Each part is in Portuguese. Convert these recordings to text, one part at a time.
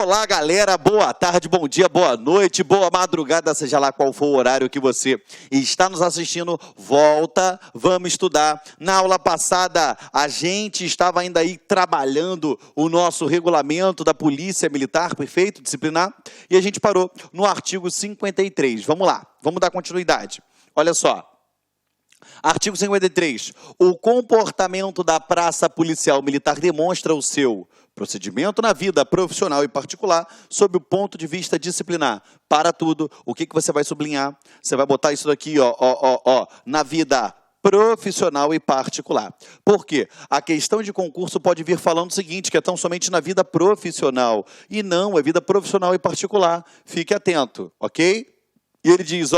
Olá, galera, boa tarde, bom dia, boa noite, boa madrugada, seja lá qual for o horário que você está nos assistindo. Volta, vamos estudar. Na aula passada, a gente estava ainda aí trabalhando o nosso regulamento da Polícia Militar, perfeito, disciplinar, e a gente parou no artigo 53. Vamos lá, vamos dar continuidade. Olha só. Artigo 53. O comportamento da praça policial militar demonstra o seu procedimento na vida profissional e particular sob o ponto de vista disciplinar. Para tudo, o que você vai sublinhar? Você vai botar isso daqui, na vida profissional e particular. Por quê? A questão de concurso pode vir falando o seguinte, que é tão somente na vida profissional. E não, é vida profissional e particular. Fique atento, ok? E ele diz,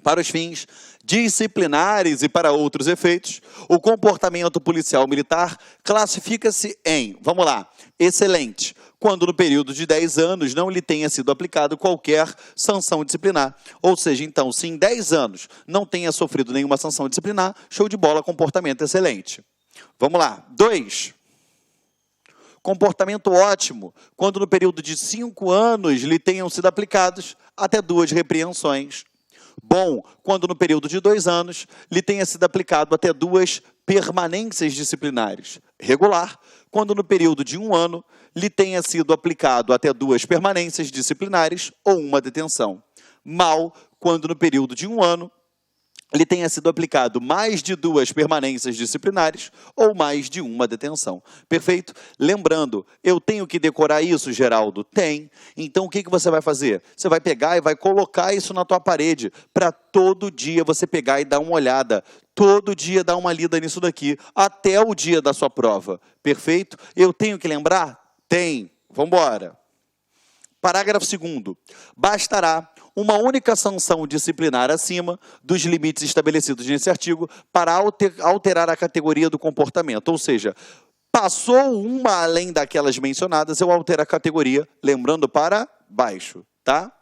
para os fins disciplinares e para outros efeitos, o comportamento policial militar classifica-se em, vamos lá, excelente, quando no período de 10 anos não lhe tenha sido aplicado qualquer sanção disciplinar. Ou seja, então, se em 10 anos não tenha sofrido nenhuma sanção disciplinar, show de bola, comportamento excelente. Vamos lá, 2. Comportamento ótimo, quando no período de 5 anos lhe tenham sido aplicados até 2 repreensões. Bom, quando no período de 2 anos lhe tenha sido aplicado até 2 permanências disciplinares. Regular, quando no período de 1 ano lhe tenha sido aplicado até 2 permanências disciplinares ou 1 detenção. Mal, quando no período de 1 ano lhe tenha sido aplicado mais de 2 permanências disciplinares ou mais de 1 detenção. Perfeito? Lembrando, eu tenho que decorar isso, Geraldo? Tem. Então, o que você vai fazer? Você vai pegar e vai colocar isso na tua parede, para todo dia você pegar e dar uma olhada. Todo dia dar uma lida nisso daqui, até o dia da sua prova. Perfeito? Eu tenho que lembrar? Tem. Vamos embora. Parágrafo 2º. Bastará uma única sanção disciplinar acima dos limites estabelecidos nesse artigo para alterar a categoria do comportamento. Ou seja, passou uma além daquelas mencionadas, eu altero a categoria, lembrando para baixo, tá?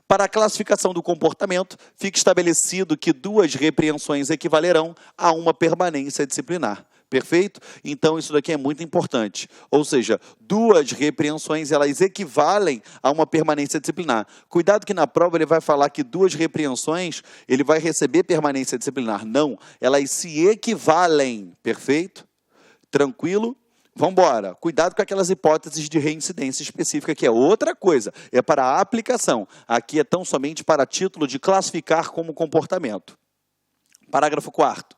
Para a classificação do comportamento, fica estabelecido que 2 repreensões equivalerão a 1 permanência disciplinar. Perfeito? Então, isso daqui é muito importante. Ou seja, 2 repreensões, elas equivalem a 1 permanência disciplinar. Cuidado que na prova ele vai falar que 2 repreensões, ele vai receber permanência disciplinar. Não, elas se equivalem. Perfeito? Tranquilo? Vamos embora. Cuidado com aquelas hipóteses de reincidência específica, que é outra coisa. É para a aplicação. Aqui é tão somente para título de classificar como comportamento. Parágrafo 4º.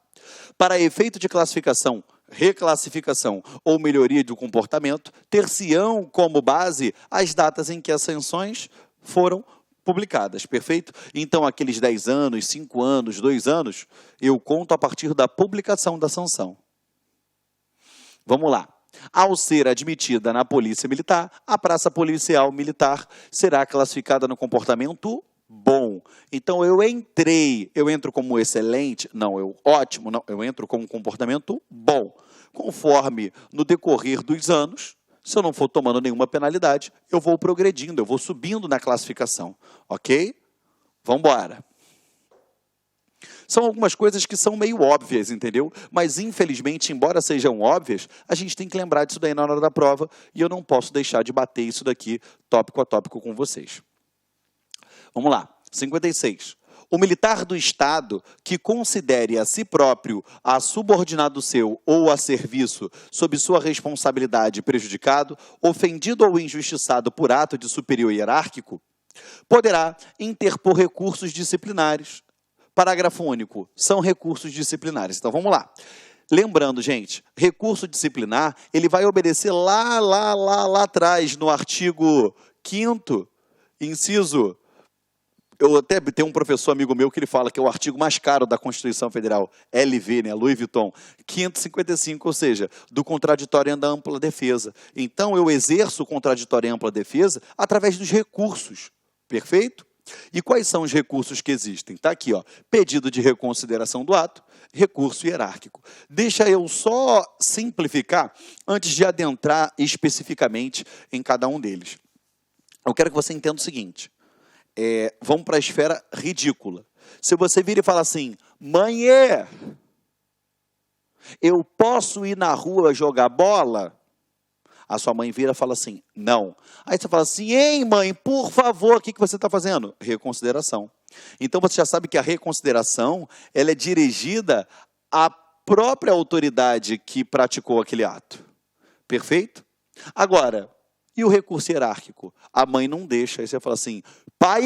Para efeito de classificação, reclassificação ou melhoria do comportamento, ter-se-ão como base as datas em que as sanções foram publicadas, perfeito? Então, aqueles 10 anos, 5 anos, 2 anos, eu conto a partir da publicação da sanção. Vamos lá. Ao ser admitida na Polícia Militar, a praça policial militar será classificada no comportamento bom. Então, eu entro como excelente? Não, ótimo, não, eu entro como comportamento bom. Conforme no decorrer dos anos, se eu não for tomando nenhuma penalidade, eu vou progredindo, eu vou subindo na classificação, ok? Vamos embora. São algumas coisas que são meio óbvias, entendeu? Mas, infelizmente, embora sejam óbvias, a gente tem que lembrar disso daí na hora da prova e eu não posso deixar de bater isso daqui tópico a tópico com vocês. Vamos lá, 56. O militar do Estado que considere a si próprio, a subordinado seu ou a serviço, sob sua responsabilidade prejudicado, ofendido ou injustiçado por ato de superior hierárquico, poderá interpor recursos disciplinares. Parágrafo único, são recursos disciplinares. Então, vamos lá. Lembrando, gente, recurso disciplinar, ele vai obedecer lá atrás, no artigo 5º, inciso. Eu até tenho um professor amigo meu que ele fala que é o artigo mais caro da Constituição Federal, LV, né, Louis Vuitton, 555, ou seja, do contraditório e da ampla defesa. Então, eu exerço o contraditório e ampla defesa através dos recursos, perfeito? E quais são os recursos que existem? Está aqui, pedido de reconsideração do ato, recurso hierárquico. Deixa eu só simplificar antes de adentrar especificamente em cada um deles. Eu quero que você entenda o seguinte. Vamos para a esfera ridícula. Se você vir e falar assim, mãe, eu posso ir na rua jogar bola? A sua mãe vira e fala assim, não. Aí você fala assim, ei mãe, por favor, o que você está fazendo? Reconsideração. Então você já sabe que a reconsideração, ela é dirigida à própria autoridade que praticou aquele ato. Perfeito? Agora, e o recurso hierárquico? A mãe não deixa, aí você fala assim, pai,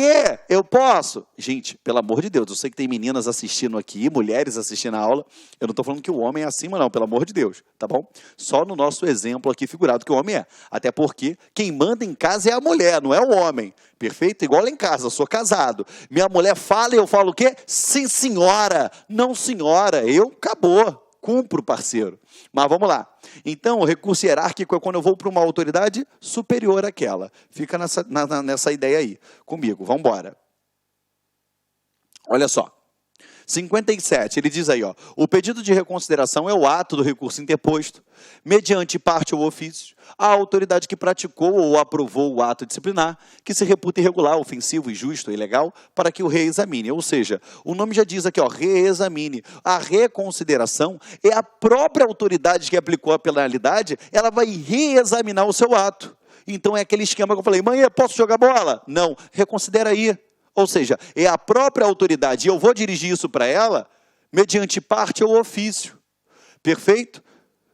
eu posso? Gente, pelo amor de Deus, eu sei que tem meninas assistindo aqui, mulheres assistindo a aula, eu não estou falando que o homem é acima não, pelo amor de Deus, tá bom? Só no nosso exemplo aqui figurado que o homem é, até porque quem manda em casa é a mulher, não é o homem, perfeito? Igual lá em casa, eu sou casado, minha mulher fala e eu falo o quê? Sim, senhora, não senhora, acabou. Cumpro, parceiro. Mas vamos lá. Então, o recurso hierárquico é quando eu vou para uma autoridade superior àquela. Fica nessa ideia aí comigo. Vamos embora. Olha só. 57, ele diz aí, ó, o pedido de reconsideração é o ato do recurso interposto, mediante parte ou ofício, a autoridade que praticou ou aprovou o ato disciplinar, que se reputa irregular, ofensivo, injusto ou ilegal, para que o reexamine. Ou seja, o nome já diz aqui, ó, reexamine. A reconsideração é a própria autoridade que aplicou a penalidade, ela vai reexaminar o seu ato. Então é aquele esquema que eu falei, mãe, posso jogar bola? Não, reconsidera aí. Ou seja, é a própria autoridade, e eu vou dirigir isso para ela, mediante parte ou ofício. Perfeito?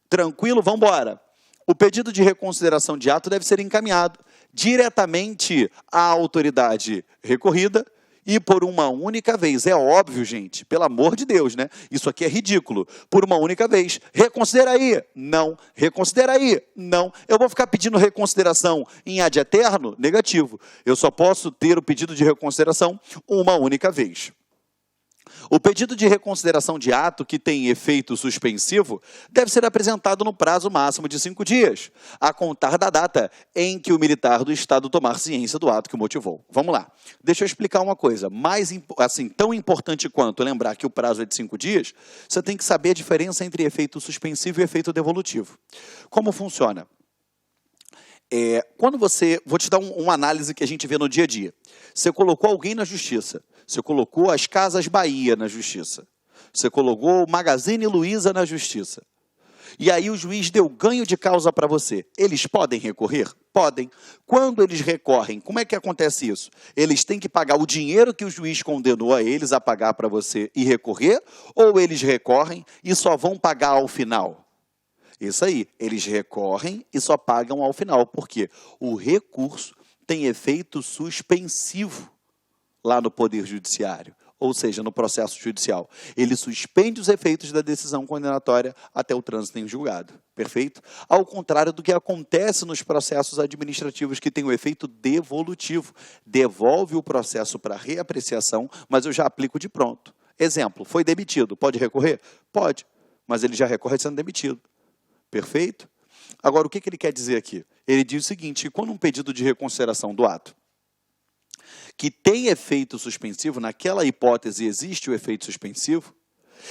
Tranquilo? Vamos embora. O pedido de reconsideração de ato deve ser encaminhado diretamente à autoridade recorrida e por uma única vez. É óbvio, gente, pelo amor de Deus, né? Isso aqui é ridículo. Por uma única vez. Reconsidera aí. Não. Reconsidera aí. Não. Eu vou ficar pedindo reconsideração em ad eterno? Negativo. Eu só posso ter o pedido de reconsideração uma única vez. O pedido de reconsideração de ato que tem efeito suspensivo deve ser apresentado no prazo máximo de 5 dias, a contar da data em que o militar do Estado tomar ciência do ato que o motivou. Vamos lá. Deixa eu explicar uma coisa. Tão importante quanto lembrar que o prazo é de 5 dias, você tem que saber a diferença entre efeito suspensivo e efeito devolutivo. Como funciona? Vou te dar uma análise que a gente vê no dia a dia. Você colocou alguém na justiça, você colocou as Casas Bahia na justiça, você colocou o Magazine Luiza na justiça, e aí o juiz deu ganho de causa para você. Eles podem recorrer? Podem. Quando eles recorrem, como é que acontece isso? Eles têm que pagar o dinheiro que o juiz condenou a eles a pagar para você e recorrer, ou eles recorrem e só vão pagar ao final? Isso aí, eles recorrem e só pagam ao final, porque o recurso tem efeito suspensivo lá no Poder Judiciário, ou seja, no processo judicial. Ele suspende os efeitos da decisão condenatória até o trânsito em julgado, perfeito? Ao contrário do que acontece nos processos administrativos que tem o efeito devolutivo. Devolve o processo para reapreciação, mas eu já aplico de pronto. Exemplo, foi demitido, pode recorrer? Pode, mas ele já recorre sendo demitido. Perfeito? Agora, o que ele quer dizer aqui? Ele diz o seguinte, que quando um pedido de reconsideração do ato, que tem efeito suspensivo, naquela hipótese existe o efeito suspensivo,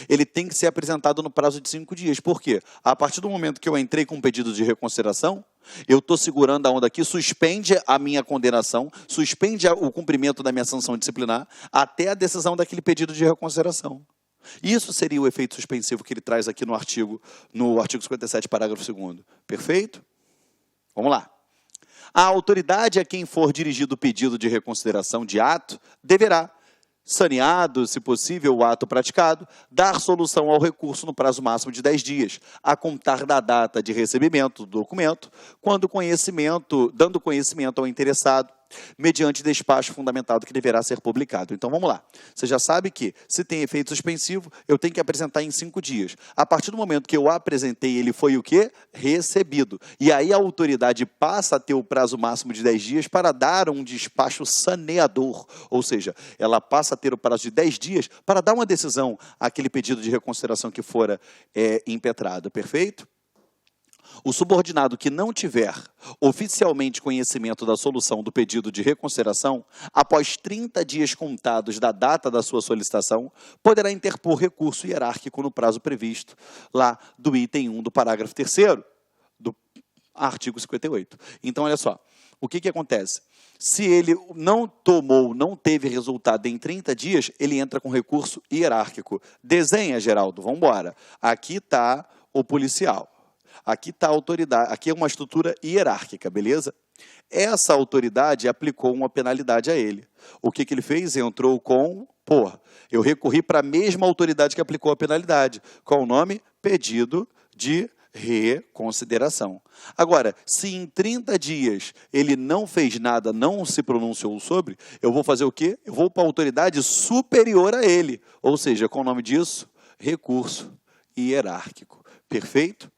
ele tem que ser apresentado no prazo de 5 dias. Por quê? A partir do momento que eu entrei com um pedido de reconsideração, eu estou segurando a onda aqui, suspende a minha condenação, suspende o cumprimento da minha sanção disciplinar, até a decisão daquele pedido de reconsideração. Isso seria o efeito suspensivo que ele traz aqui no artigo 57, parágrafo 2º. Perfeito? Vamos lá. A autoridade a quem for dirigido o pedido de reconsideração de ato deverá, saneado, se possível, o ato praticado, dar solução ao recurso no prazo máximo de 10 dias, a contar da data de recebimento do documento, dando conhecimento ao interessado, mediante despacho fundamentado que deverá ser publicado. Então, vamos lá. Você já sabe que, se tem efeito suspensivo, eu tenho que apresentar em 5 dias. A partir do momento que eu apresentei, ele foi o quê? Recebido. E aí a autoridade passa a ter o prazo máximo de 10 dias para dar um despacho saneador. Ou seja, ela passa a ter o prazo de 10 dias para dar uma decisão àquele pedido de reconsideração que fora impetrado. Perfeito? O subordinado que não tiver oficialmente conhecimento da solução do pedido de reconsideração, após 30 dias contados da data da sua solicitação, poderá interpor recurso hierárquico no prazo previsto lá do item 1 do parágrafo 3º do artigo 58. Então, olha só, o que acontece? Se ele não teve resultado em 30 dias, ele entra com recurso hierárquico. Desenha, Geraldo, vamos embora. Aqui está o policial. aqui está a autoridade, aqui é uma estrutura hierárquica, beleza? Essa autoridade aplicou uma penalidade a ele. O que ele fez? Entrou com, eu recorri para a mesma autoridade que aplicou a penalidade. Qual o nome? Pedido de reconsideração. Agora, se em 30 dias ele não fez nada, não se pronunciou sobre, eu vou fazer o quê? Eu vou para a autoridade superior a ele. Ou seja, qual o nome disso? Recurso hierárquico. Perfeito?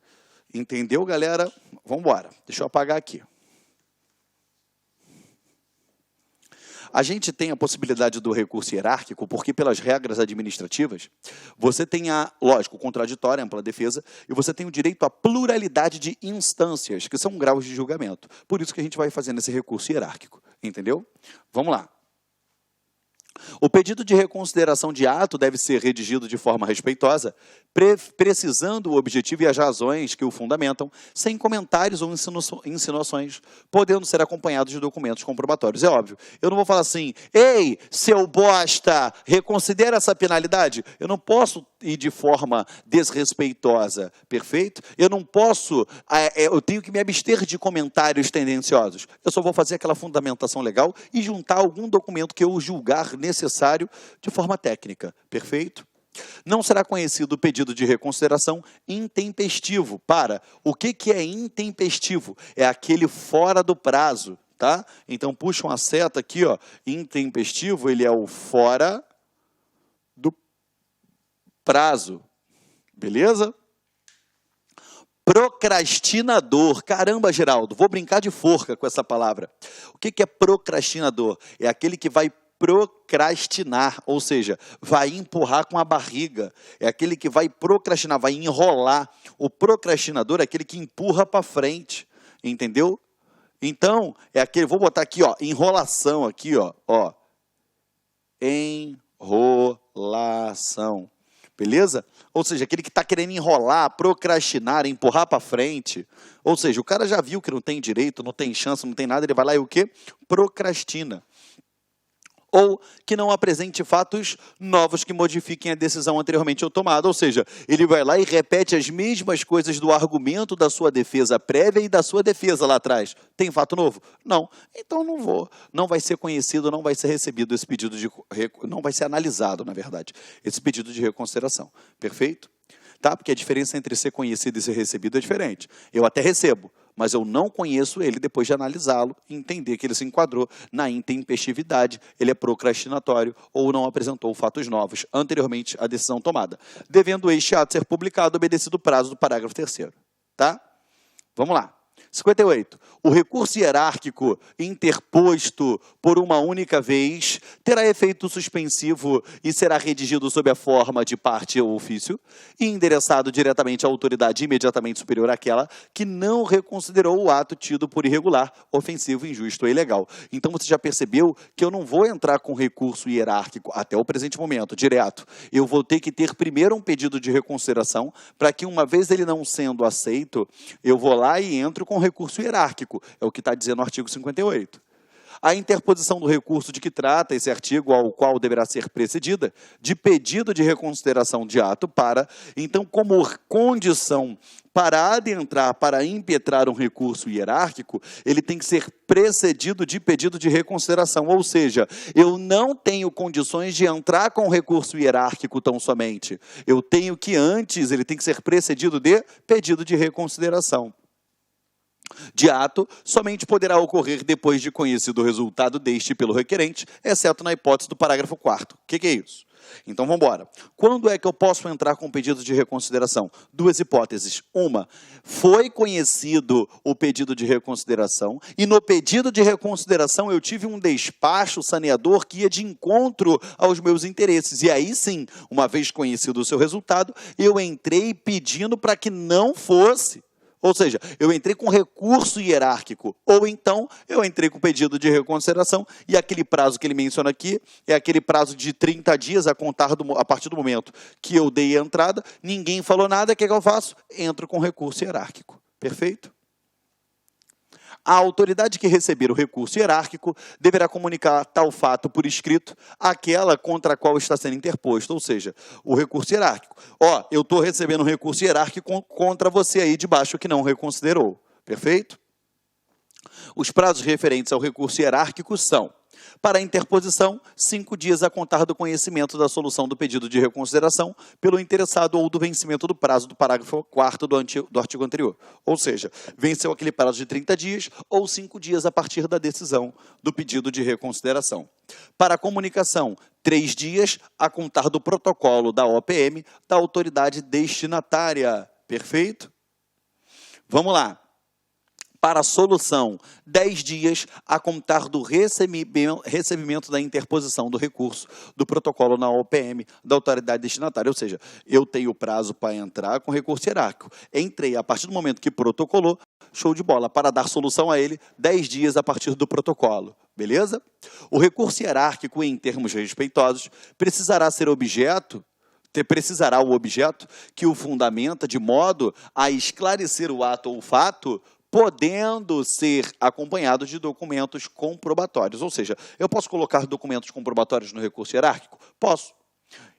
Entendeu, galera? Vamos embora. Deixa eu apagar aqui. A gente tem a possibilidade do recurso hierárquico porque, pelas regras administrativas, você tem lógico, contraditória, ampla defesa, e você tem o direito à pluralidade de instâncias, que são graus de julgamento. Por isso que a gente vai fazendo esse recurso hierárquico. Entendeu? Vamos lá. O pedido de reconsideração de ato deve ser redigido de forma respeitosa, precisando o objetivo e as razões que o fundamentam, sem comentários ou insinuações, podendo ser acompanhados de documentos comprobatórios. É óbvio, eu não vou falar assim, ei, seu bosta, reconsidera essa penalidade. Eu não posso ir de forma desrespeitosa, perfeito? Eu não posso, eu tenho que me abster de comentários tendenciosos. Eu só vou fazer aquela fundamentação legal e juntar algum documento que eu julgar necessário de forma técnica, perfeito? Não será conhecido o pedido de reconsideração intempestivo. O que é intempestivo? É aquele fora do prazo, tá? Então, puxa uma seta aqui, ó. Intempestivo, ele é o fora do prazo. Beleza? Procrastinador. Caramba, Geraldo, vou brincar de forca com essa palavra. O que é procrastinador? É aquele que vai procrastinar, ou seja, vai empurrar com a barriga. É aquele que vai procrastinar, vai enrolar. O procrastinador é aquele que empurra para frente, entendeu? Então, é aquele, vou botar aqui, ó, enrolação aqui, ó, enrolação. Beleza? Ou seja, aquele que está querendo enrolar, procrastinar, empurrar para frente. Ou seja, o cara já viu que não tem direito, não tem chance, não tem nada, ele vai lá e o quê? Procrastina. Ou que não apresente fatos novos que modifiquem a decisão anteriormente tomada. Ou seja, ele vai lá e repete as mesmas coisas do argumento da sua defesa prévia e da sua defesa lá atrás. Tem fato novo? Não. Então não vou. Não vai ser conhecido, não vai ser recebido esse pedido de... Não vai ser analisado, na verdade, esse pedido de reconsideração. Perfeito? Tá? Porque a diferença entre ser conhecido e ser recebido é diferente. Eu até recebo, mas eu não conheço ele depois de analisá-lo e entender que ele se enquadrou na intempestividade, ele é procrastinatório ou não apresentou fatos novos anteriormente à decisão tomada, devendo este ato ser publicado obedecido o prazo do parágrafo 3º. Tá? Vamos lá. 58. O recurso hierárquico interposto por uma única vez terá efeito suspensivo e será redigido sob a forma de parte ou ofício e endereçado diretamente à autoridade imediatamente superior àquela que não reconsiderou o ato tido por irregular, ofensivo, injusto ou ilegal. Então, você já percebeu que eu não vou entrar com recurso hierárquico até o presente momento, direto. Eu vou ter que ter primeiro um pedido de reconsideração para que, uma vez ele não sendo aceito, eu vou lá e entro com recurso hierárquico, é o que está dizendo o artigo 58. A interposição do recurso de que trata esse artigo, ao qual deverá ser precedida, de pedido de reconsideração de ato então, como condição para adentrar, para impetrar um recurso hierárquico, ele tem que ser precedido de pedido de reconsideração, ou seja, eu não tenho condições de entrar com o recurso hierárquico tão somente. Eu tenho que antes, ele tem que ser precedido de pedido de reconsideração de ato, somente poderá ocorrer depois de conhecido o resultado deste pelo requerente, exceto na hipótese do parágrafo 4º. O que é isso? Então, vamos embora. Quando é que eu posso entrar com pedido de reconsideração? Duas hipóteses. Uma, foi conhecido o pedido de reconsideração e no pedido de reconsideração eu tive um despacho saneador que ia de encontro aos meus interesses. E aí sim, uma vez conhecido o seu resultado, eu entrei pedindo para que não fosse. Ou seja, eu entrei com recurso hierárquico, ou então eu entrei com pedido de reconsideração, e aquele prazo que ele menciona aqui é aquele prazo de 30 dias a contar a partir do momento que eu dei a entrada, ninguém falou nada, o que eu faço? Entro com recurso hierárquico. Perfeito? A autoridade que receber o recurso hierárquico deverá comunicar tal fato por escrito àquela contra a qual está sendo interposto, ou seja, o recurso hierárquico. Ó, eu estou recebendo um recurso hierárquico contra você aí de baixo que não reconsiderou. Perfeito? Os prazos referentes ao recurso hierárquico são: para a interposição, 5 dias a contar do conhecimento da solução do pedido de reconsideração pelo interessado ou do vencimento do prazo do parágrafo 4º do artigo anterior. Ou seja, venceu aquele prazo de 30 dias ou 5 dias a partir da decisão do pedido de reconsideração. Para a comunicação, 3 dias a contar do protocolo da OPM da autoridade destinatária. Perfeito? Vamos lá. Para a solução, 10 dias a contar do recebimento da interposição do recurso do protocolo na OPM da autoridade destinatária. Ou seja, eu tenho prazo para entrar com recurso hierárquico. Entrei a partir do momento que protocolou, show de bola. Para dar solução a ele, 10 dias a partir do protocolo. Beleza? O recurso hierárquico, em termos respeitosos, precisará o objeto que o fundamenta de modo a esclarecer o ato ou fato, podendo ser acompanhado de documentos comprobatórios. Ou seja, eu posso colocar documentos comprobatórios no recurso hierárquico? Posso.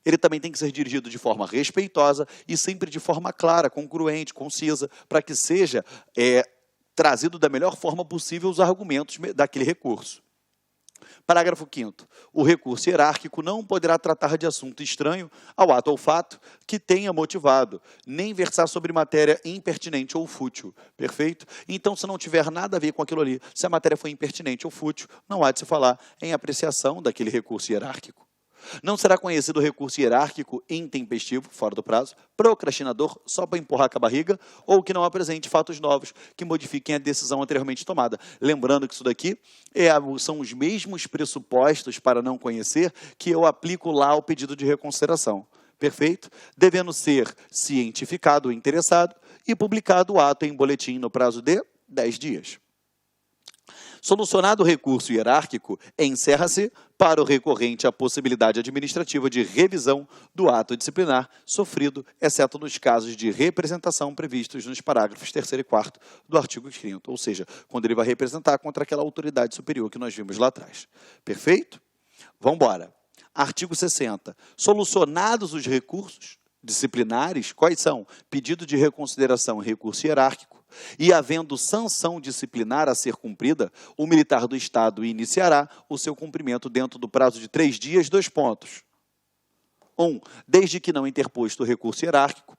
Ele também tem que ser dirigido de forma respeitosa e sempre de forma clara, congruente, concisa, para que seja trazido da melhor forma possível os argumentos daquele recurso. Parágrafo 5º. O recurso hierárquico não poderá tratar de assunto estranho ao ato ou fato que tenha motivado, nem versar sobre matéria impertinente ou fútil. Perfeito? Então, se não tiver nada a ver com aquilo ali, se a matéria foi impertinente ou fútil, não há de se falar em apreciação daquele recurso hierárquico. Não será conhecido o recurso hierárquico intempestivo, fora do prazo, procrastinador, só para empurrar com a barriga, ou que não apresente fatos novos que modifiquem a decisão anteriormente tomada. Lembrando que isso daqui são os mesmos pressupostos para não conhecer que eu aplico lá ao pedido de reconsideração. Perfeito? Devendo ser cientificado o interessado e publicado o ato em boletim no prazo de 10 dias. Solucionado o recurso hierárquico, encerra-se para o recorrente a possibilidade administrativa de revisão do ato disciplinar sofrido, exceto nos casos de representação previstos nos parágrafos 3º e 4º do artigo 5º, ou seja, quando ele vai representar contra aquela autoridade superior que nós vimos lá atrás. Perfeito? Vamos embora. Artigo 60. Solucionados os recursos disciplinares, quais são? Pedido de reconsideração e recurso hierárquico, e havendo sanção disciplinar a ser cumprida, o militar do Estado iniciará o seu cumprimento dentro do prazo de 3 dias, 2 pontos. 1. Desde que não interposto o recurso hierárquico,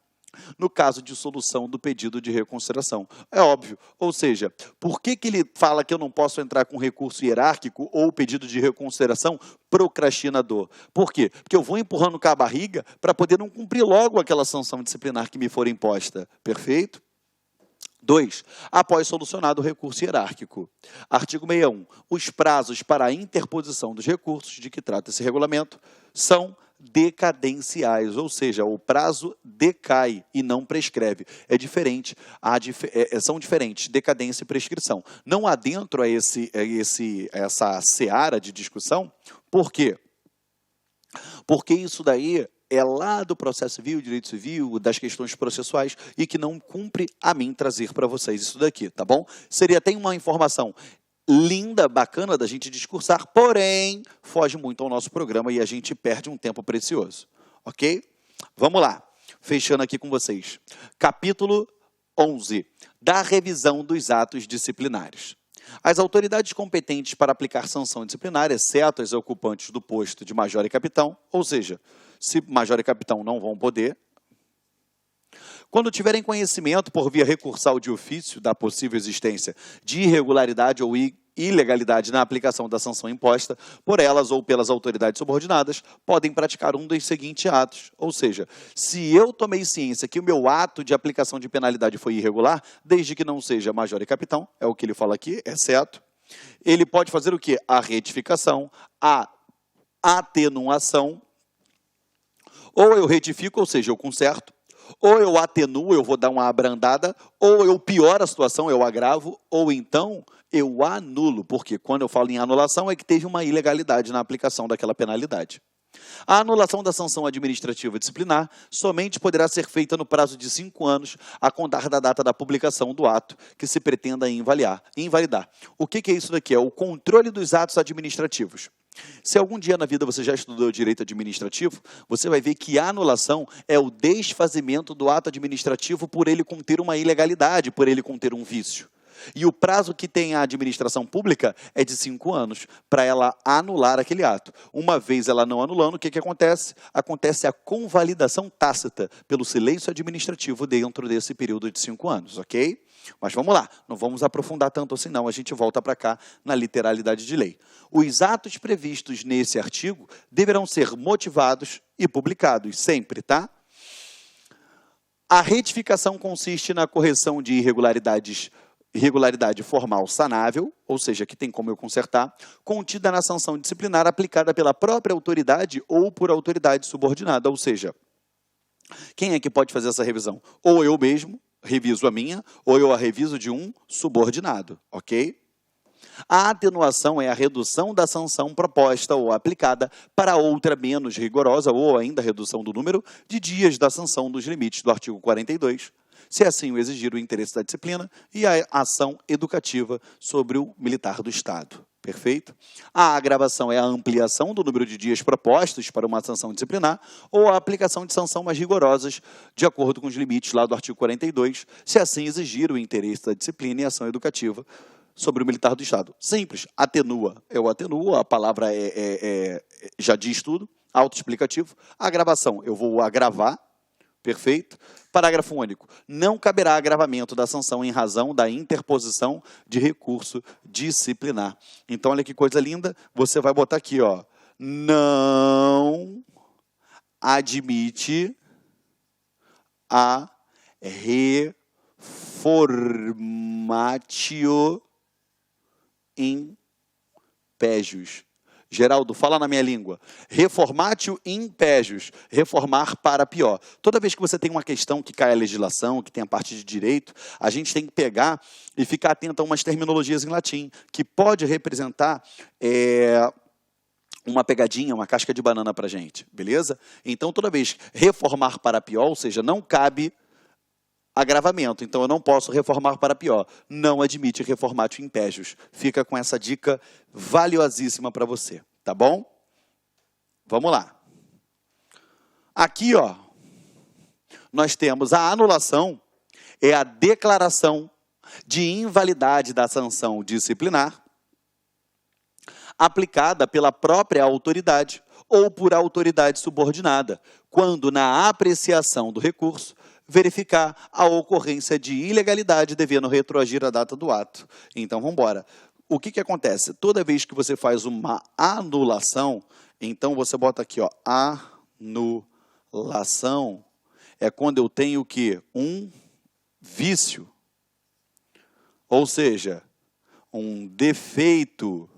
no caso de solução do pedido de reconsideração. É óbvio, ou seja, por que ele fala que eu não posso entrar com recurso hierárquico ou pedido de reconsideração procrastinador? Por quê? Porque eu vou empurrando com a barriga para poder não cumprir logo aquela sanção disciplinar que me for imposta. Perfeito? 2. Após solucionado o recurso hierárquico. Artigo 61. Os prazos para a interposição dos recursos de que trata esse regulamento são decadenciais, ou seja, o prazo decai e não prescreve. É diferente, são diferentes, decadência e prescrição. Não adentro a essa seara de discussão. Por quê? Porque isso daí é lá do processo civil, direito civil, das questões processuais, e que não cumpre a mim trazer para vocês isso daqui, tá bom? Seria até uma informação linda, bacana da gente discursar, porém, foge muito ao nosso programa e a gente perde um tempo precioso, ok? Vamos lá, fechando aqui com vocês. Capítulo 11, da revisão dos atos disciplinares. As autoridades competentes para aplicar sanção disciplinar, exceto as ocupantes do posto de major e capitão, ou seja, se major e capitão não vão poder, quando tiverem conhecimento por via recursal de ofício da possível existência de irregularidade ou ilegalidade na aplicação da sanção imposta por elas ou pelas autoridades subordinadas, podem praticar um dos seguintes atos. Ou seja, se eu tomei ciência que o meu ato de aplicação de penalidade foi irregular, desde que não seja major e capitão, é o que ele fala aqui, exceto, ele pode fazer o quê? A retificação, a atenuação, ou eu retifico, ou seja, eu conserto, ou eu atenuo, eu vou dar uma abrandada, ou eu pioro a situação, eu agravo, ou então eu anulo, porque quando eu falo em anulação é que teve uma ilegalidade na aplicação daquela penalidade. A anulação da sanção administrativa disciplinar somente poderá ser feita no prazo de 5 anos a contar da data da publicação do ato que se pretenda invalidar. O que é isso daqui? É o controle dos atos administrativos. Se algum dia na vida você já estudou direito administrativo, você vai ver que a anulação é o desfazimento do ato administrativo por ele conter uma ilegalidade, por ele conter um vício. E o prazo que tem a administração pública é de 5 anos para ela anular aquele ato. Uma vez ela não anulando, o que acontece? Acontece a convalidação tácita pelo silêncio administrativo dentro desse período de 5 anos, ok? Mas vamos lá, não vamos aprofundar tanto assim não, a gente volta para cá na literalidade de lei. Os atos previstos nesse artigo deverão ser motivados e publicados, sempre, tá? A retificação consiste na correção de irregularidade formal sanável, ou seja, que tem como eu consertar, contida na sanção disciplinar aplicada pela própria autoridade ou por autoridade subordinada, ou seja, quem é que pode fazer essa revisão? Ou eu mesmo reviso a minha, ou eu a reviso de um subordinado, ok? A atenuação é a redução da sanção proposta ou aplicada para outra menos rigorosa, ou ainda a redução do número de dias da sanção dos limites do artigo 42, se assim o exigir o interesse da disciplina e a ação educativa sobre o militar do Estado. Perfeito? A agravação é a ampliação do número de dias propostos para uma sanção disciplinar ou a aplicação de sanção mais rigorosas de acordo com os limites lá do artigo 42, se assim exigir o interesse da disciplina e ação educativa sobre o militar do Estado. Simples, atenua. Eu atenuo, a palavra já diz tudo, autoexplicativo. Agravação, eu vou agravar, perfeito? Parágrafo único. Não caberá agravamento da sanção em razão da interposição de recurso disciplinar. Então, olha que coisa linda. Você vai botar aqui, ó. Não admite a reformatio impégios. Geraldo, fala na minha língua. Reformatio impégios. Reformar para pior. Toda vez que você tem uma questão que cai a legislação, que tem a parte de direito, a gente tem que pegar e ficar atento a umas terminologias em latim, que pode representar uma pegadinha, uma casca de banana para a gente, beleza? Então, toda vez reformar para pior, ou seja, não cabe agravamento, então eu não posso reformar para pior. Não admite reformatio impégios. Fica com essa dica valiosíssima para você, tá bom? Vamos lá. Aqui, ó, nós temos a anulação, é a declaração de invalidade da sanção disciplinar aplicada pela própria autoridade ou por autoridade subordinada, quando na apreciação do recurso verificar a ocorrência de ilegalidade devendo retroagir a data do ato. Então, vamos embora. O que acontece? Toda vez que você faz uma anulação, então você bota aqui, ó, anulação, é quando eu tenho o quê? Um vício. Ou seja, um defeito.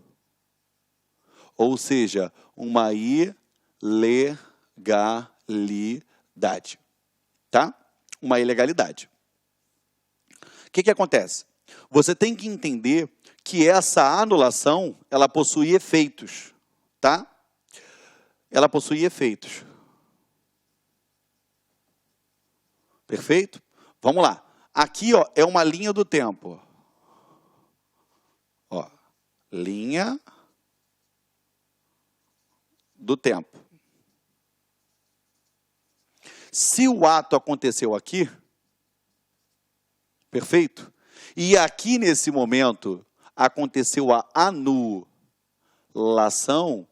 Ou seja, uma ilegalidade. Tá? Uma ilegalidade. O que acontece? Você tem que entender que essa anulação, ela possui efeitos, tá? Ela possui efeitos. Perfeito? Vamos lá. Aqui, ó, é uma linha do tempo. Ó, linha do tempo. Se o ato aconteceu aqui, perfeito? E aqui nesse momento aconteceu a anulação,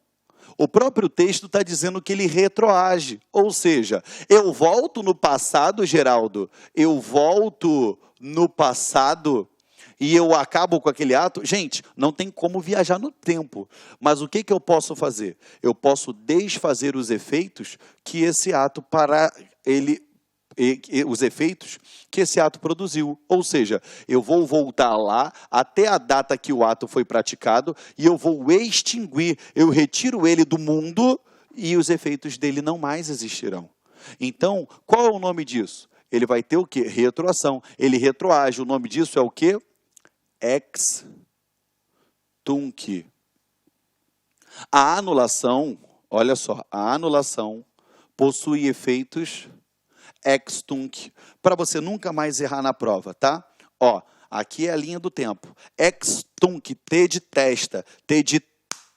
o próprio texto está dizendo que ele retroage. Ou seja, eu volto no passado, Geraldo, eu volto no passado e eu acabo com aquele ato. Gente, não tem como viajar no tempo. Mas o que eu posso fazer? Eu posso desfazer os efeitos que esse ato os efeitos que esse ato produziu. Ou seja, eu vou voltar lá até a data que o ato foi praticado e eu vou extinguir, eu retiro ele do mundo e os efeitos dele não mais existirão. Então, qual é o nome disso? Ele vai ter o quê? Retroação. Ele retroage. O nome disso é o quê? Ex tunc. A anulação, olha só, a anulação possui efeitos ex tunc, para você nunca mais errar na prova, tá? Ó, aqui é a linha do tempo. Ex tunc, T de testa, T de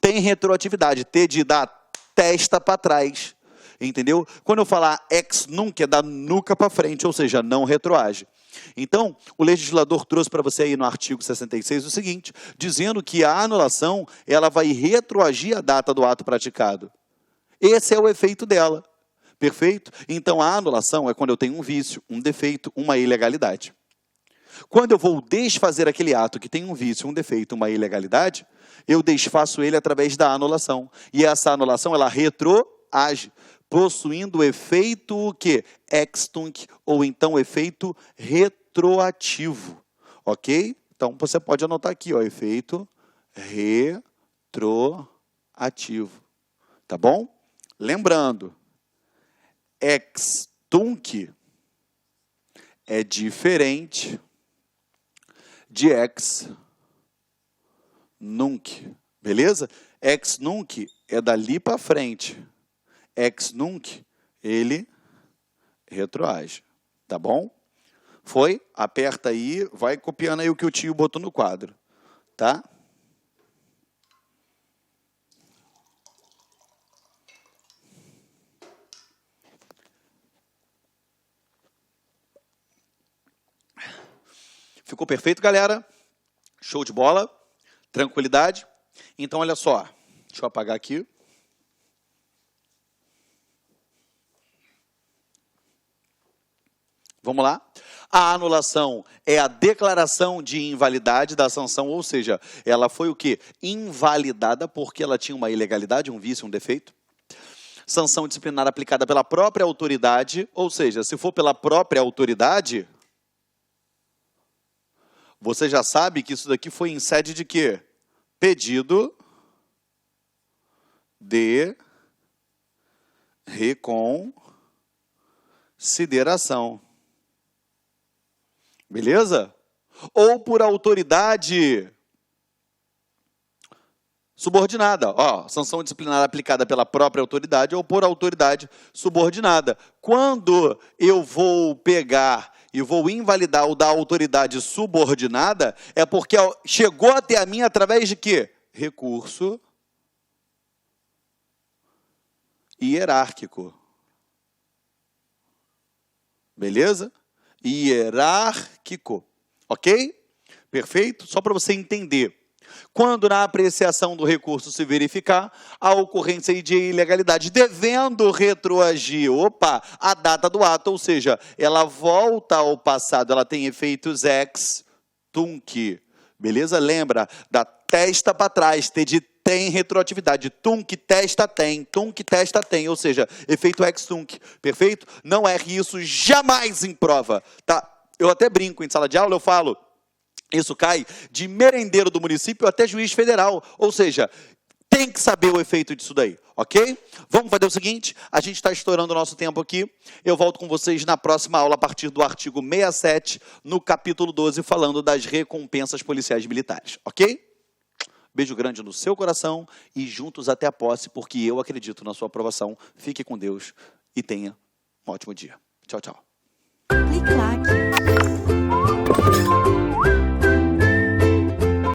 tem retroatividade, T de dar testa para trás, entendeu? Quando eu falar ex nunc, é da nuca para frente, ou seja, não retroage. Então, o legislador trouxe para você aí no artigo 66 o seguinte, dizendo que a anulação, ela vai retroagir a data do ato praticado. Esse é o efeito dela. Perfeito? Então, a anulação é quando eu tenho um vício, um defeito, uma ilegalidade. Quando eu vou desfazer aquele ato que tem um vício, um defeito, uma ilegalidade, eu desfaço ele através da anulação. E essa anulação, ela retroage, possuindo o efeito o quê? Ex tunc, ou então efeito retroativo. Ok? Então, você pode anotar aqui, ó, efeito retroativo. Tá bom? Lembrando, ex tunc é diferente de ex nunc, beleza? Ex nunc é dali para frente. Ex nunc, ele retroage, tá bom? Foi? Aperta aí, vai copiando aí o que o tio botou no quadro, tá? Ficou perfeito, galera? Show de bola? Tranquilidade? Então, olha só. Deixa eu apagar aqui. Vamos lá? A anulação é a declaração de invalidade da sanção, ou seja, ela foi o quê? Invalidada porque ela tinha uma ilegalidade, um vício, um defeito. Sanção disciplinar aplicada pela própria autoridade, ou seja, se for pela própria autoridade, você já sabe que isso daqui foi em sede de quê? Pedido de reconsideração. Beleza? Ou por autoridade subordinada. Ó, sanção disciplinar aplicada pela própria autoridade ou por autoridade subordinada. Quando eu vou pegar e vou invalidar o da autoridade subordinada, é porque chegou até a mim através de quê? Recurso hierárquico. Beleza? Hierárquico. Ok? Perfeito? Só para você entender. Quando na apreciação do recurso se verificar a ocorrência de ilegalidade, devendo retroagir, a data do ato, ou seja, ela volta ao passado, ela tem efeitos ex tunc. Beleza? Lembra da testa para trás, T de tem retroatividade. Tunc, testa, tem. Tunc, testa, tem. Ou seja, efeito ex tunc. Perfeito? Não erre isso jamais em prova. Tá? Eu até brinco em sala de aula, eu falo, isso cai de merendeiro do município até juiz federal. Ou seja, tem que saber o efeito disso daí, ok? Vamos fazer o seguinte, a gente está estourando o nosso tempo aqui. Eu volto com vocês na próxima aula, a partir do artigo 67, no capítulo 12, falando das recompensas policiais militares, ok? Beijo grande no seu coração e juntos até a posse, porque eu acredito na sua aprovação. Fique com Deus e tenha um ótimo dia. Tchau, tchau. Clique like.